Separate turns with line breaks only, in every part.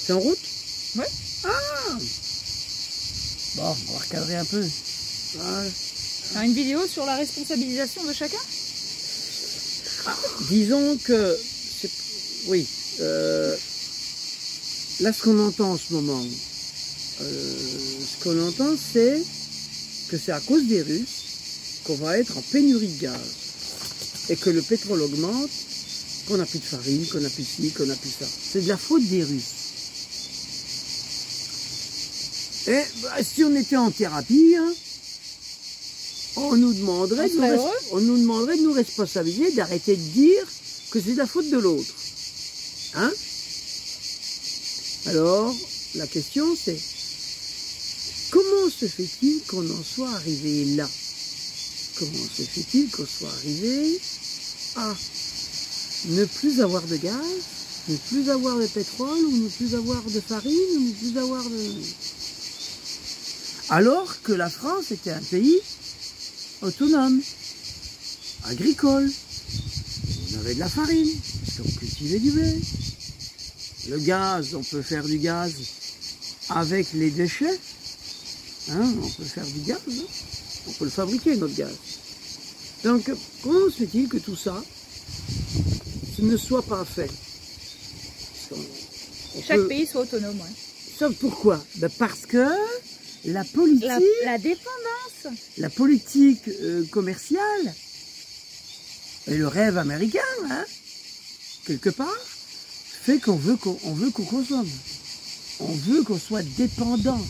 C'est en route?
Ouais.
Ah! Bon, on va recadrer un peu. Ouais.
Une vidéo sur la responsabilisation de chacun?
Disons que... Oui. Là, ce qu'on entend en ce moment, ce qu'on entend, c'est que c'est à cause des Russes qu'on va être en pénurie de gaz. Et que le pétrole augmente, qu'on n'a plus de farine, qu'on n'a plus de ci, qu'on n'a plus de ça. C'est de la faute des Russes. Et bah, si on était en thérapie, hein, on nous demanderait de nous responsabiliser, d'arrêter de dire que c'est de la faute de l'autre. Hein? Alors, la question c'est, comment se fait-il qu'on en soit arrivé là? Comment se fait-il qu'on soit arrivé à ne plus avoir de gaz, ne plus avoir de pétrole, ou ne plus avoir de farine, ou ne plus avoir de... Alors que la France était un pays autonome, agricole. On avait de la farine, parce qu'on cultivait du blé. Le gaz, on peut faire du gaz avec les déchets. Hein, on peut faire du gaz, hein. On peut le fabriquer, notre gaz. Donc, comment se fait-il que tout ça ne soit pas fait?
Chaque pays soit autonome, ouais.
Sauf pourquoi? Ben parce que la politique...
La dépendance.
La politique commerciale et le rêve américain, hein, quelque part, fait qu'on veut qu'on consomme. On veut qu'on soit dépendant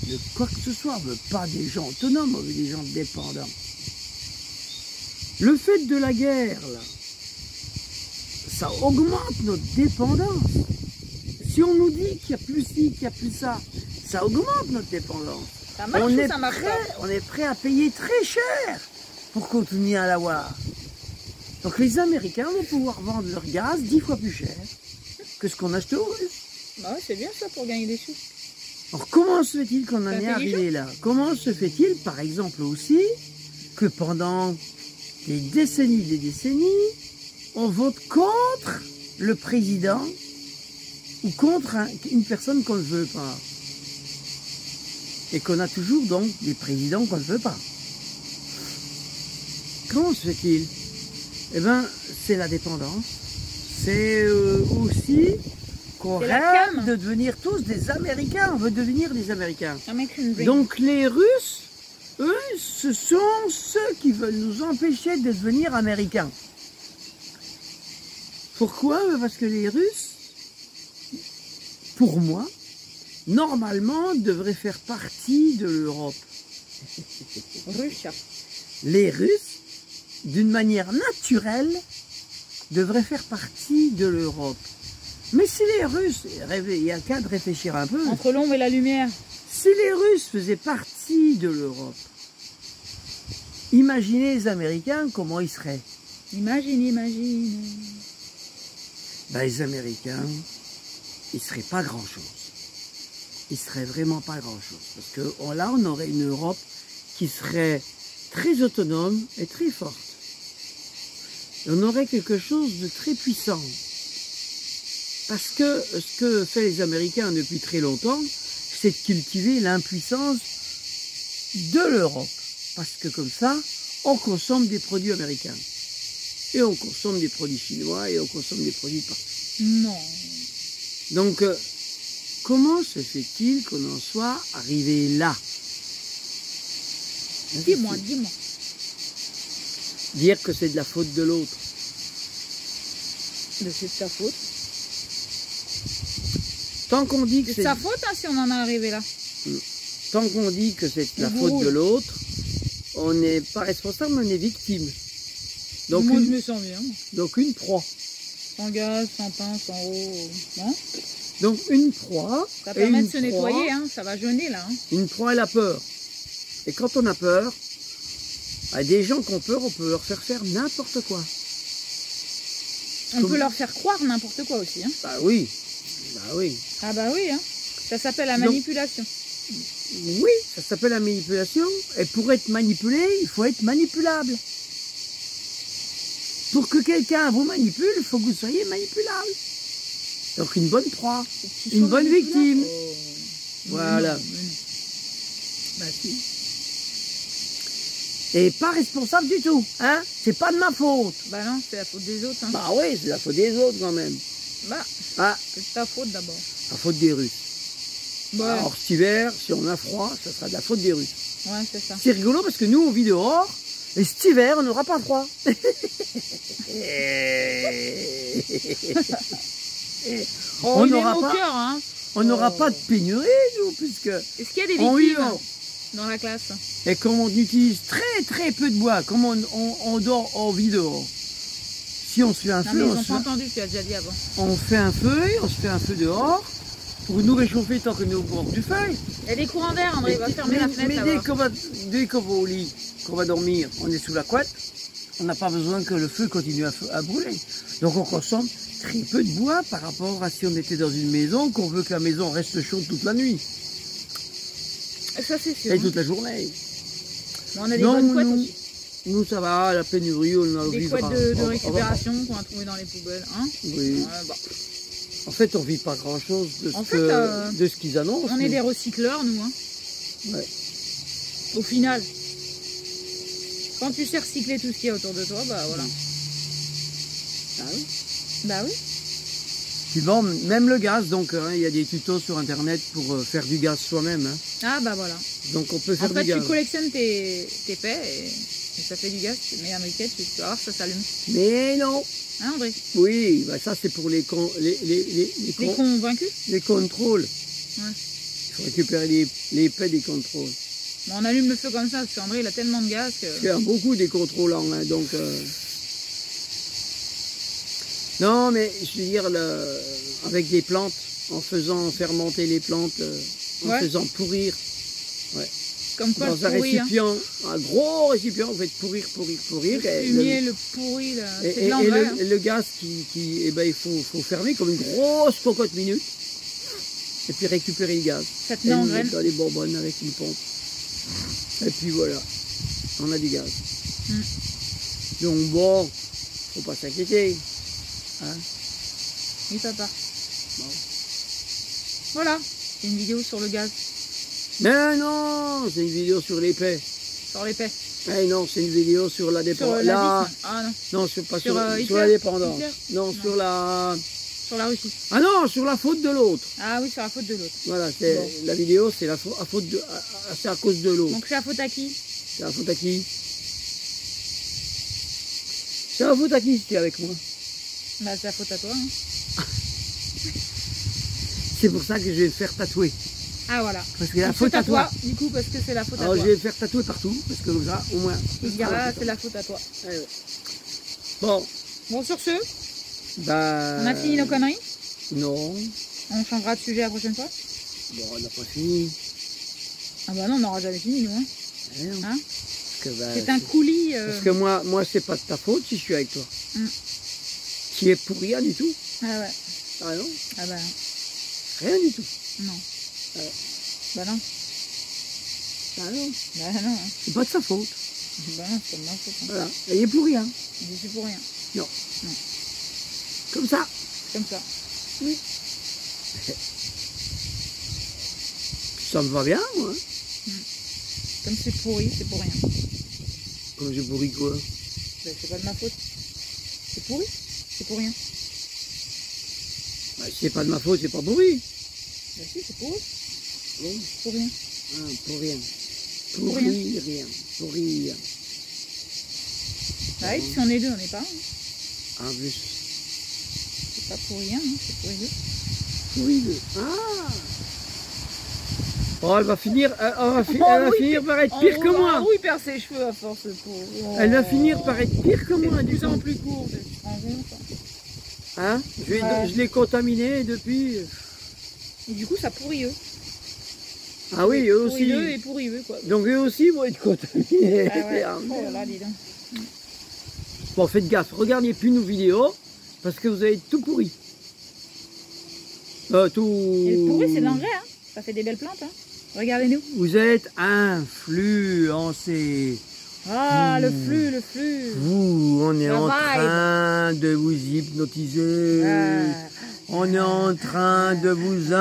de quoi que ce soit. On ne veut pas des gens autonomes, on veut des gens dépendants. Le fait de la guerre, là, ça augmente notre dépendance. Si on nous dit qu'il n'y a plus ci, qu'il n'y a plus ça, ça augmente notre dépendance.
Ça marche ou ça marche pas?
On est prêt à payer très cher pour continuer à l'avoir. Donc les Américains vont pouvoir vendre leur gaz 10 fois plus cher que ce qu'on achetait aux Russes.
Bah ouais, c'est bien ça pour gagner des sous.
Alors comment se fait-il qu'on en est arrivé là? Comment se fait-il, par exemple aussi, que pendant des décennies, on vote contre le président ou contre une personne qu'on ne veut pas? Et qu'on a toujours donc des présidents qu'on ne veut pas. Comment se fait-il? Eh bien, c'est la dépendance. C'est aussi qu'on rêve de devenir tous des Américains. On veut devenir des Américains. Donc les Russes, eux, ce sont ceux qui veulent nous empêcher de devenir Américains. Pourquoi? Parce que les Russes, pour moi, normalement, devraient faire partie de l'Europe. Les Russes, d'une manière naturelle, devraient faire partie de l'Europe. Mais si les Russes, il y a qu'à de réfléchir un peu.
Entre l'ombre et la lumière.
Si les Russes faisaient partie de l'Europe, imaginez les Américains, comment ils seraient.
Imagine.
Ben, les Américains, ils ne seraient pas grand-chose. Ils ne seraient vraiment pas grand-chose. Parce que là, on aurait une Europe qui serait très autonome et très forte. Et on aurait quelque chose de très puissant. Parce que ce que font les Américains depuis très longtemps, c'est de cultiver l'impuissance de l'Europe. Parce que comme ça, on consomme des produits américains. Et on consomme des produits chinois et on consomme des produits partout.
Non.
Donc, comment se fait-il qu'on en soit arrivé là?
Dis-moi.
Dire que c'est de la faute de l'autre.
Mais c'est de ta faute.
Tant qu'on dit que
c'est de sa faute, hein, si on en est arrivé là.
Tant qu'on dit que c'est la faute de l'autre, on n'est pas responsable, on est victime. Donc
moi, je me sens bien.
Donc une proie.
Sans gaz, sans pain, sans eau. Non?
Donc une proie.
Ça permet de se nettoyer, hein, ça va jaunir là. Hein.
Une proie, elle a peur. Et quand on a peur, à des gens qui ont peur, on peut leur faire n'importe quoi.
On peut leur faire croire n'importe quoi aussi. Hein.
Bah oui. Bah oui.
Ah bah oui, hein. Ça s'appelle la manipulation.
Oui, ça s'appelle la manipulation. Et pour être manipulé, il faut être manipulable. Pour que quelqu'un vous manipule, il faut que vous soyez manipulable. Donc une bonne proie,
Tu
une
sauves
bonne
les
victime.
petits lapins.
Voilà.
Mais non. Bah si.
Et pas responsable du tout, hein. C'est pas de ma faute.
Bah non, c'est la faute des autres. Hein.
Bah oui, c'est la faute des autres quand même.
Bah,
Ah,
c'est ta faute d'abord.
la faute des Russes.
Bah,
Alors cet hiver, si on a froid, ça sera de la faute des Russes.
ouais, c'est ça.
C'est rigolo parce que nous, on vit dehors, et cet hiver, on n'aura pas froid.
Oh,
On
il est
n'aura pas-
moqueur, hein.
On n'aura pas de pénurie, nous, puisque
Est-ce qu'il y a des
on
victimes
vit
dans la classe?
et comme on utilise très peu de bois, comme on dort, on vit dehors. Si on se fait un
Non,
feu,
mais ils
on
ont
se
pas
fait,
entendu, tu as déjà dit avant.
on fait un feu, on se fait un feu dehors pour nous réchauffer tant qu'on est au bord du feu.
Il y a des courants d'air, André, va fermer la fenêtre
Mais
là-bas.
dès qu'on va au lit, qu'on va dormir, on est sous la couette, on n'a pas besoin que le feu continue à brûler. Donc on consomme très peu de bois par rapport à si on était dans une maison, qu'on veut que la maison reste chaude toute la nuit
Ça, c'est sûr.
et toute la journée.
Bon, on a des
Non,
bonnes couettes
nous,
aussi.
nous ça va, la pénurie, on a
Des
vivre
couettes
à-
de
on va-
récupération qu'on a trouvées dans les poubelles. Hein
Oui.
Ouais, bah,
En fait, on vit pas grand chose de
En
ce
fait,
de ce qu'ils annoncent.
on est
nous.
des recycleurs, nous. Hein.
Ouais.
Au final. Quand tu sais recycler tout ce qu'il y a autour de toi, bah voilà.
Ah oui.
Bah oui.
Puis bon, même le gaz, donc hein, il y a des tutos sur internet pour faire du gaz soi-même. Hein.
Ah bah voilà.
Donc on peut faire
En fait,
du gaz.
tu collectionnes tes pets et ça fait du gaz. Tu mets un briquet, tu vas voir, ça s'allume.
Mais non.
Hein, André?
Oui, bah ça c'est pour les
Les convaincus?
les contrôles.
Ouais.
Il faut récupérer les paix des contrôles.
Bon, on allume le feu comme ça, parce qu'André, il a tellement de gaz que...
Il y a beaucoup des contrôlants, hein, donc... Non, mais je veux dire, avec des plantes, en faisant fermenter les plantes, en
Ouais.
faisant pourrir,
Comme quoi,
dans
le
un
pourri, hein.
récipient, un gros récipient, vous faites pourrir.
Le
et
fumier, le pourri, là,
et,
c'est
et-
de
et
l'engrais. hein.
le gaz eh ben, il faut fermer comme une grosse cocotte minute, et puis récupérer le gaz.
Ça te
Et
met en
le
graine.
mettre dans les bonbonnes avec une pompe. Et puis voilà, on a du gaz.
Mm.
Donc bon, faut pas s'inquiéter. Hein.
Oui, papa.
Bon.
Voilà, c'est une vidéo sur le gaz,
Mais non, c'est une vidéo sur l'épée.
sur les pets.
Eh non, c'est une vidéo sur la
Sur
dépendance.
la Ah non,
Non, pas
Sur,
sur
Hitler
la dépendance.
Hitler
Non,
Non.
sur la...
sur la Russie.
Ah non, sur la faute de l'autre.
Ah oui, c'est la faute de l'autre.
Voilà, c'est
Bon.
la vidéo, c'est c'est à cause de l'autre.
Donc c'est la faute à qui?
C'est la faute à qui? C'est la faute à qui si tu es avec moi?
Bah c'est la faute à toi. Hein.
C'est pour ça que je vais le faire tatouer.
Ah voilà.
Parce que la
Donc,
faute
c'est
à toi.
du coup, parce que c'est la faute à
Alors je
toi.
vais le faire tatouer partout, parce que comme ça, au moins.
Il dira, c'est la faute à toi.
Ouais, ouais. Bon,
Bon, sur ce,
bah...
on a fini nos conneries.
Non,
On changera de sujet la prochaine fois.
bon, on n'a pas fini.
Ah bah non, on n'aura jamais fini, nous. Hein.
Eh non.
Hein
Parce que, bah,
C'est un coulis.
Parce que moi c'est pas de ta faute si je suis avec toi.
Mm.
Qui est pour rien du tout.
Ah ouais.
Ah non,
Ah bah
rien du tout.
non.
Ouais.
Bah non.
Ah non,
Bah non. Hein.
c'est pas de sa faute.
Bah non, c'est pas de ma faute. Hein.
Voilà, il est pour rien.
Je suis pour rien.
Comme ça.
Comme ça.
Ça me va bien, moi.
Comme c'est pourri, c'est pour rien.
Comme j'ai pourri quoi.
Bah, c'est pas de ma faute. C'est pourri. C'est pour rien.
Bah, si c'est pas de ma faute, c'est pas pourri.
Bah si, c'est pourri.
Bon.
Pour rien.
Ah, pour rien.
Pour
Pourri, rien. Pourri, rien.
Bah oui, si on est deux, on n'est pas un. Hein.
En plus,
C'est pas pour rien, hein. C'est pour les deux.
pourri deux. Ah. Oh, elle va finir, elle va
oui,
finir par être pire que moi.
Oui, il perd ses cheveux à force pour.
Elle va finir par être pire que moi.
De
du
plus en
coup.
plus court, tu te rends compte.
Hein,
Ouais.
je l'ai contaminé depuis.
Et du coup, ça pourrit eux.
Ah oui, eux
Pourrit
aussi.
eux et pourrit eux, quoi.
Donc eux aussi vont être contaminés.
Ah ouais.
Ah,
Oh
merde.
là là, dis donc.
Bon, faites gaffe, regardez plus nos vidéos, parce que vous avez tout pourri. Tout...
Et le pourri, c'est de l'engrais, hein. Ça fait des belles plantes, hein. Regardez-nous.
Vous êtes influencés.
Ah, le flux, le flux.
Vous, on est
La
en
vibe.
train de vous hypnotiser.
Ah,
On est en train de vous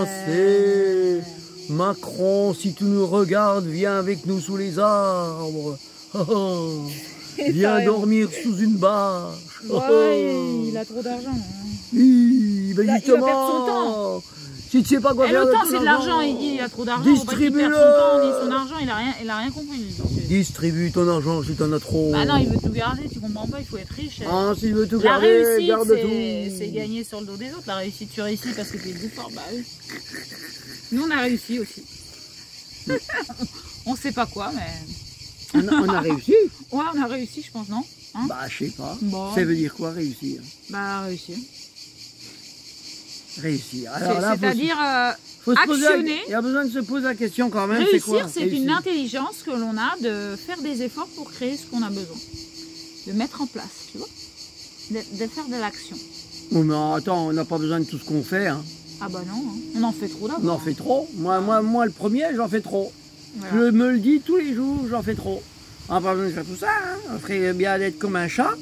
influencer. Macron, si tu nous regardes, viens avec nous sous les arbres. Viens dormir sous une bâche.
Ouais, il a trop d'argent.
Oui, ben
Il va
justement,
perdre son temps.
si tu sais pas quoi
Et
faire
le
de
temps,
ton
c'est de l'argent. Il a trop d'argent.
Distribue-le.
Il perd son temps ni son argent. Il a rien compris.
Distribue ton argent si t'en as trop.
Bah non, il veut tout garder. Tu comprends pas. Il faut être riche.
Ah, s'il veut tout
La
garder,
réussite,
garde tout.
c'est gagner sur le dos des autres. La réussite, tu réussis parce que tu es plus fort. Bah oui. Nous, on a réussi aussi. On sait pas quoi, mais...
On a réussi.
Ouais, on a réussi, je pense, non? Hein?
Bah, je sais pas.
Bon.
Ça veut dire quoi, réussir?
Bah, réussir.
Réussir. Alors là,
C'est-à-dire
actionner.
actionner.
Il y a besoin de se poser la question quand même.
Réussir, c'est
Réussir.
une intelligence que l'on a de faire des efforts pour créer ce qu'on a besoin. De mettre en place, tu vois? De faire de l'action.
Oh, mais attends, on n'a pas besoin de tout ce qu'on fait. Hein.
Ah bah non, hein. On en fait trop d'abord.
On en fait trop. Moi, le premier, j'en fais trop.
Voilà.
Je me le dis tous les jours, j'en fais trop. On n'a pas besoin de faire tout ça. Hein. On ferait bien d'être comme un chat.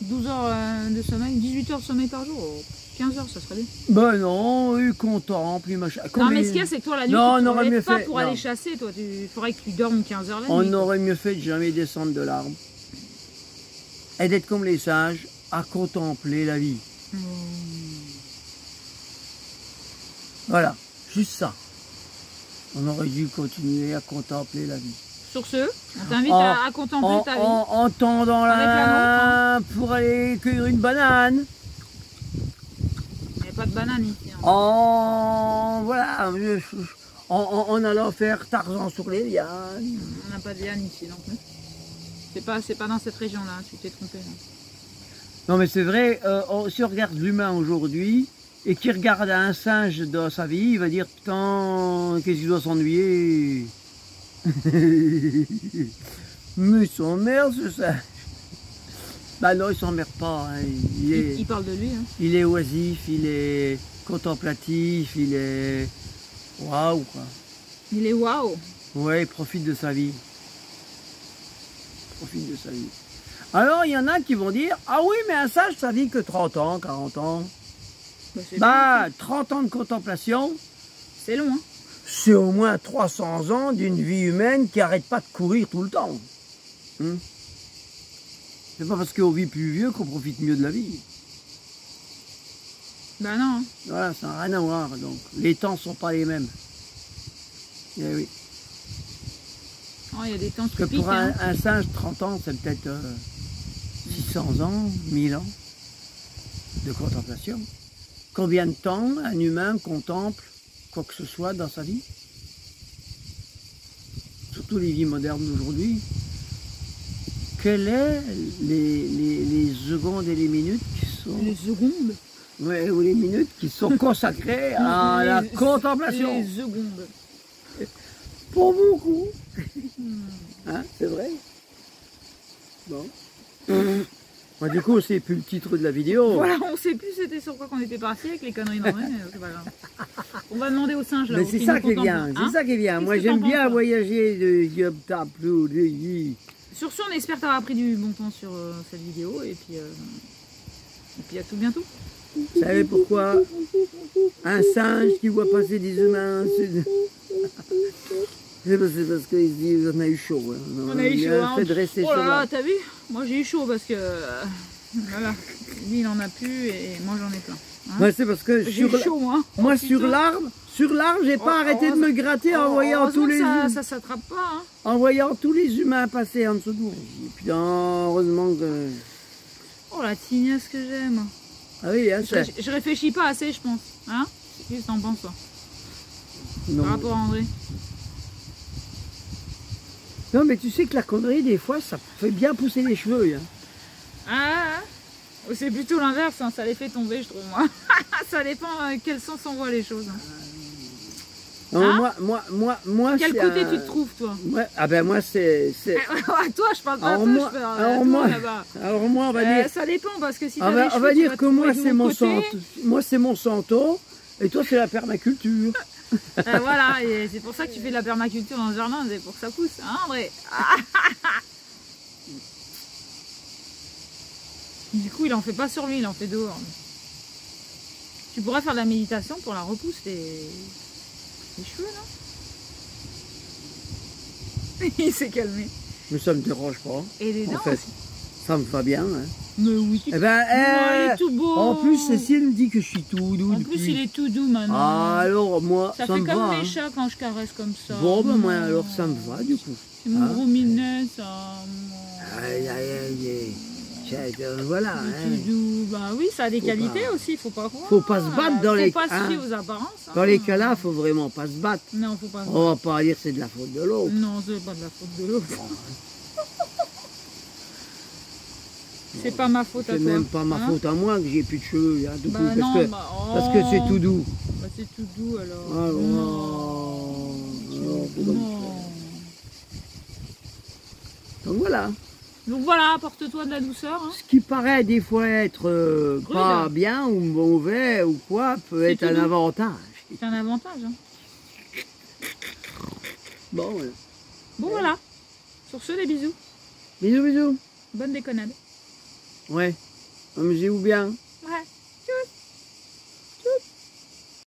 12 heures de sommeil, 18 heures de sommeil par jour. 15 heures, ça serait bien.
Ben non, il contemple, il machin.
Non, mais ce qu'il y a, c'est que toi, la nuit,
Non,
tu
on
ne
aurait mieux
lèves pas
fait,
pour
non.
aller chasser. Toi, il faudrait que tu dormes 15 heures la nuit.
On aurait mieux fait de jamais descendre de l'arbre. Et d'être comme les sages, à contempler la vie. Voilà, juste ça. On aurait dû continuer à contempler la vie.
Sur ce, on t'invite
En-
à contempler ta vie.
En tendant
Avec la
la main pour aller cueillir une banane.
Il n'y a pas de banane ici. Hein.
Voilà, en allant faire Tarzan sur les lianes.
On n'a pas de liane ici non plus. C'est pas dans cette région-là, tu t'es trompé. Là.
Non mais c'est vrai, si on regarde l'humain aujourd'hui, et qui regarde un singe dans sa vie, il va dire putain, qu'est-ce qu'il doit s'ennuyer. Mais il s'emmerde ce singe. Bah non, il s'emmerde pas. Hein.
Il parle de lui. Hein.
Il est oisif, il est contemplatif, il est... Waouh quoi.
Il est waouh.
Ouais, il profite de sa vie. Profite de sa vie. Alors, il y en a qui vont dire, ah oui, mais un sage, ça vit que 30 ans, 40 ans. Bah, 30 ans de contemplation,
c'est long, hein.
c'est au moins 300 ans d'une vie humaine qui n'arrête pas de courir tout le temps. C'est pas parce qu'on vit plus vieux qu'on profite mieux de la vie.
Bah non. Hein.
Voilà, ça n'a rien à voir. Donc, les temps ne sont pas les mêmes. Eh oui.
Oh, il y a des temps qui
Parce que
piquent.
pour
Hein.
un singe, 30 ans, c'est peut-être 600 ans, 1000 ans de contemplation. Combien de temps un humain contemple quoi que ce soit dans sa vie? Surtout les vies modernes d'aujourd'hui. Quelles sont les secondes et les minutes qui sont...
Les secondes.
Ouais, ou les minutes qui sont consacrées à la contemplation?
Les secondes.
Pour beaucoup. Hein, c'est vrai? Bon. Bah, du coup, c'est plus le titre de la vidéo.
Voilà, on sait plus c'était sur quoi qu'on était parti avec les conneries d'André, mais c'est pas grave. On va demander aux singes là.
Mais c'est ça qui est bien, c'est ça qui est bien.
Qu'est-ce
Moi
que
j'aime
t'en
bien
penses,
voyager de Yoptaplo, de Yi.
Sur ce, on espère t'avoir pris du bon temps sur cette vidéo et puis à tout bientôt.
Vous savez pourquoi un singe qui voit passer des humains, c'est parce qu'on a eu chaud. Hein.
On a eu chaud. Hein.
Fait de rester
Oh là
sur
là,
la-
t'as vu? Moi j'ai eu chaud parce que voilà, lui il en a plus et moi j'en ai plein. Hein.
Ouais, c'est parce que
J'ai eu chaud moi.
moi
Oh,
sur
putain.
l'arbre, j'ai pas arrêté de me gratter en voyant
heureusement
tous
que
les
ça s'attrape pas. Hein.
en voyant tous les humains passer en dessous de nous. Et puis heureusement que
Oh la tignasse que j'aime.
ah oui, hein, ça...
Je réfléchis pas assez, je pense. Hein? Qu'est-ce que t'en penses toi?
non.
Par rapport à André.
Non, mais tu sais que la connerie, des fois, ça fait bien pousser les cheveux. Hein.
Ah, c'est plutôt l'inverse, hein, ça les fait tomber, je trouve, moi. Ça dépend quel sens on voit les choses. Hein.
Non,
Hein?
moi,
Quel
c'est
côté
un-
tu te trouves, toi?
Ah ben moi, c'est...
Toi, je parle pas à
Alors
toi,
moi,
je parle
alors
à
moi,
toi là-bas.
alors moi, on va dire...
Ça dépend, parce que si
On
t'as
va,
des
on
cheveux,
va
tu
dire
vas
que
te
moi,
trouver de
c'est mon
côté.
santo. Moi, c'est mon santo. Et toi, c'est la permaculture.
Voilà, et c'est pour ça que tu fais de la permaculture dans le jardin, c'est pour que ça pousse, hein, André? Du coup, il en fait pas sur lui, il en fait dehors. Tu pourrais faire de la méditation pour la repousse des cheveux, là. Il s'est calmé.
Mais ça me dérange pas.
Et les dents
En fait,
aussi.
ça me va bien. Hein.
Mais oui, tu...
Eh ben,
il est tout beau.
en plus, Cécile me dit que je suis tout doux.
En plus, il est tout doux maintenant.
Ah, alors, moi, ça
ça
me
fait comme
va.
les
Hein.
chats quand je caresse comme ça.
Bon, ben, moi, alors, ça me va, du coup.
C'est mon
Hein.
gros minet, ça.
Aïe, aïe, aïe. Voilà.
Il est
Hein.
tout doux. Bah oui, ça a des
Faut
qualités
pas-
aussi, faut pas croire.
Faut pas se battre dans les-
Faut pas se
hein.
fier aux apparences. Hein.
Dans les cas-là, faut vraiment pas se battre.
Non, faut pas se
On va pas dire que c'est de la faute de l'autre.
Non, c'est pas de la faute de l'autre. C'est pas ma faute à
C'est
toi.
même pas ma
hein.
faute à moi que j'ai plus de cheveux, hein, du
Bah
coup,
non,
parce que c'est tout doux.
Bah c'est tout doux alors.
Alors,
Non.
c'est comme
Non.
ça. Donc voilà.
Donc voilà, apporte-toi de la douceur. Hein.
Ce qui paraît des fois être pas
Rude.
bien ou mauvais ou quoi, peut
C'est
être
tout
un
doux.
avantage.
C'est un avantage. Hein.
Bon, voilà.
Bon voilà. Sur ce, les bisous.
Bisous, bisous.
Bonne déconnade.
Ouais. Amusez-vous bien.